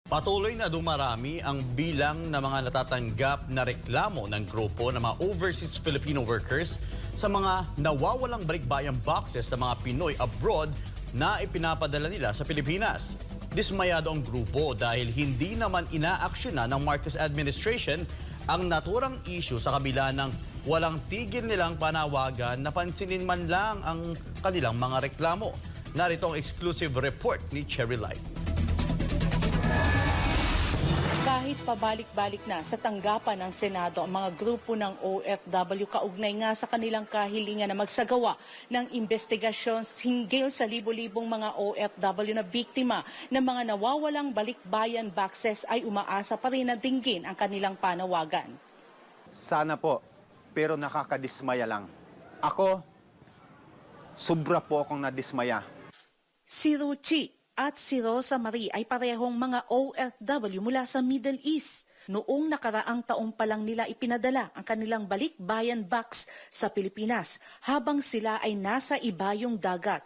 Patuloy na dumarami ang bilang ng mga natatanggap na reklamo ng grupo ng mga overseas Filipino workers sa mga nawawalang balikbayang boxes ng mga Pinoy abroad na ipinapadala nila sa Pilipinas. Dismayado ang grupo dahil hindi naman inaaksyonan ng Marcos administration ang naturang issue sa kabila ng walang tigil nilang panawagan na pansinin man lang ang kanilang mga reklamo. Narito ang exclusive report ni Cherry Light. Kahit pabalik-balik na sa tanggapan ng Senado ang mga grupo ng OFW kaugnay nga sa kanilang kahilingan na magsagawa ng investigasyon hinggil sa libo-libong mga OFW na biktima ng mga nawawalang balikbayan boxes ay umaasa pa rin na dinggin ang kanilang panawagan. Sana po, pero nakakadismaya lang. Ako, sobra po akong nadismaya. Si Ruchi at si Rosa Marie ay parehong mga OFW mula sa Middle East. Noong nakaraang taong pa lang nila ipinadala ang kanilang balikbayan box sa Pilipinas habang sila ay nasa ibayong dagat.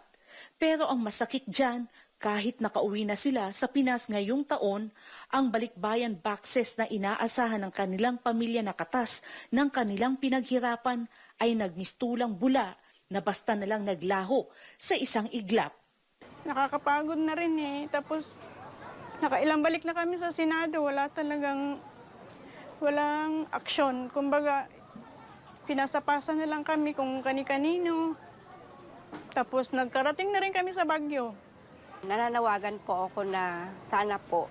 Pero ang masakit dyan, kahit nakauwi na sila sa Pinas ngayong taon, ang balikbayan boxes na inaasahan ng kanilang pamilya na katas ng kanilang pinaghirapan ay nagmistulang bula na basta nalang naglaho sa isang iglap. Nakakapagod na rin eh. Tapos, nakailang balik na kami sa Senado. Walang aksyon. Kumbaga, pinasapasa na lang kami kung kani-kanino. Tapos, nagkarating na rin kami sa Baguio. Nananawagan po ako na sana po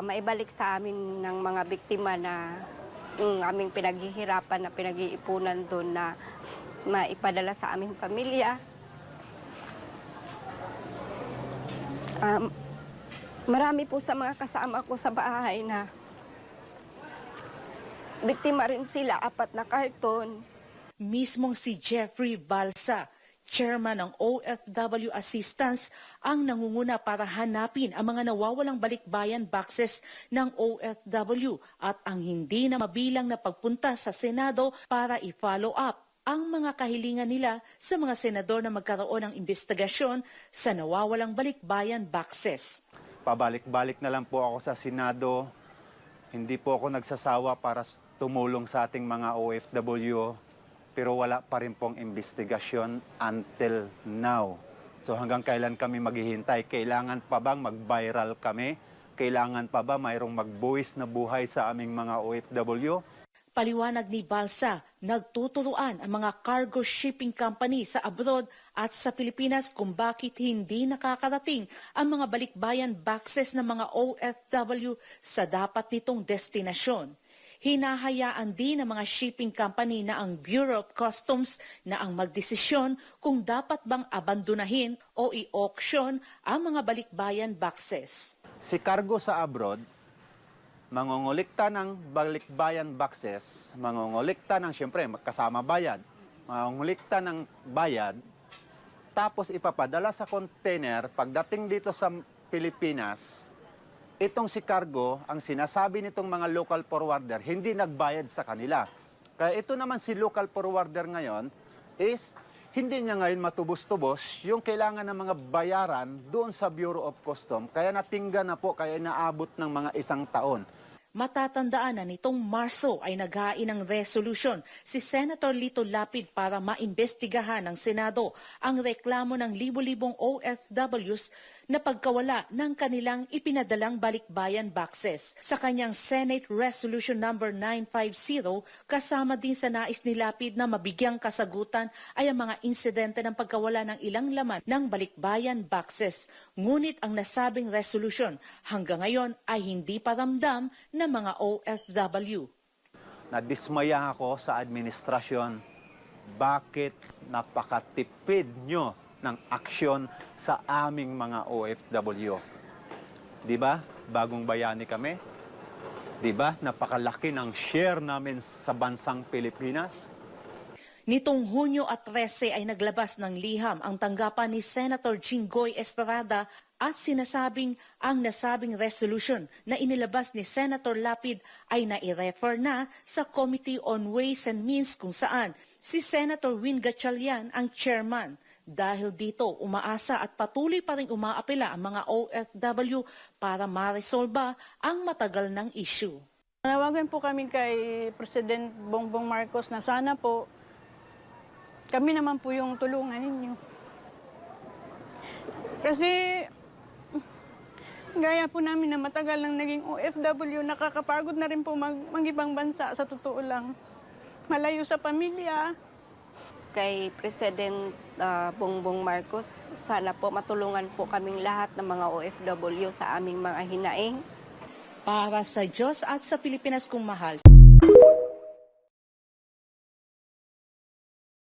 maibalik sa amin ng mga biktima na aming pinaghihirapan na pinag-iipunan doon na maipadala sa aming pamilya. Marami po sa mga kasama ko sa bahay na biktima rin sila, 4 na karton. Mismong si Jeffrey Balsa, chairman ng OFW Assistance, ang nangunguna para hanapin ang mga nawawalang balikbayan boxes ng OFW at ang hindi na mabilang na pagpunta sa Senado para i-follow up ang mga kahilingan nila sa mga senador na magkaroon ng investigasyon sa nawawalang balikbayan boxes. Pabalik-balik na lang po ako sa Senado. Hindi po ako nagsasawa para tumulong sa ating mga OFW, pero wala pa rin pong investigasyon until now. So hanggang kailan kami maghihintay? Kailangan pa bang mag-viral kami? Kailangan pa ba mayroong magbuwis na buhay sa aming mga OFW? Paliwanag ni Balsa, nagtuturuan ang mga cargo shipping company sa abroad at sa Pilipinas kung bakit hindi nakakarating ang mga balikbayan boxes ng mga OFW sa dapat nitong destinasyon. Hinahayaan din ng mga shipping company na ang Bureau of Customs na ang magdesisyon kung dapat bang abandonahin o i-auction ang mga balikbayan boxes. Si cargo sa abroad, mangungulikta ng balikbayan boxes, mangungulikta ng, siyempre, kasama bayad, mangungulikta ng bayad, tapos ipapadala sa container. Pagdating dito sa Pilipinas, itong si cargo, ang sinasabi nitong mga local forwarder, hindi nagbayad sa kanila. Kaya ito naman si local forwarder ngayon is hindi niya ngayon matubos-tubos yung kailangan ng mga bayaran doon sa Bureau of Customs. Kaya natingga na po, kaya inaabot ng mga 1 taon. Matatandaan na nitong Marso ay naghain ng resolution si Senator Lito Lapid para maimbestigahan ng Senado ang reklamo ng libo-libong OFWs na pagkawala ng kanilang ipinadalang balikbayan boxes. Sa kanyang Senate Resolution number 950, kasama din sa nais ni Lapid na mabigyang kasagutan ay ang mga insidente ng pagkawala ng ilang laman ng balikbayan boxes. Ngunit ang nasabing resolution hanggang ngayon ay hindi pa ramdam ng mga OFW. Nadismaya ako sa administrasyon. Bakit napakatipid nyo ng aksyon sa aming mga OFW? Di ba? Bagong bayani kami. Di ba? Napakalaki ng share namin sa bansang Pilipinas. Nitong Hunyo at 13 ay naglabas ng liham ang tanggapan ni Senator Jinggoy Estrada at sinasabing ang nasabing resolution na inilabas ni Senator Lapid ay nai-refer na sa Committee on Ways and Means kung saan si Senator Win Gatchalian ang chairman. Dahil dito, umaasa at patuloy pa rin umaapela ang mga OFW para maresolba ang matagal ng issue. Nawagan po kami kay President Bongbong Marcos na sana po kami naman po yung tulungan ninyo. Kasi gaya po namin na matagal nang naging OFW, nakakapagod na rin po mag-ibang bansa sa totoo lang. Malayo sa pamilya. Kay President Bongbong Marcos, sana po matulungan po kaming lahat ng mga OFW sa aming mga hinaing. Para sa Diyos at sa Pilipinas kong mahal,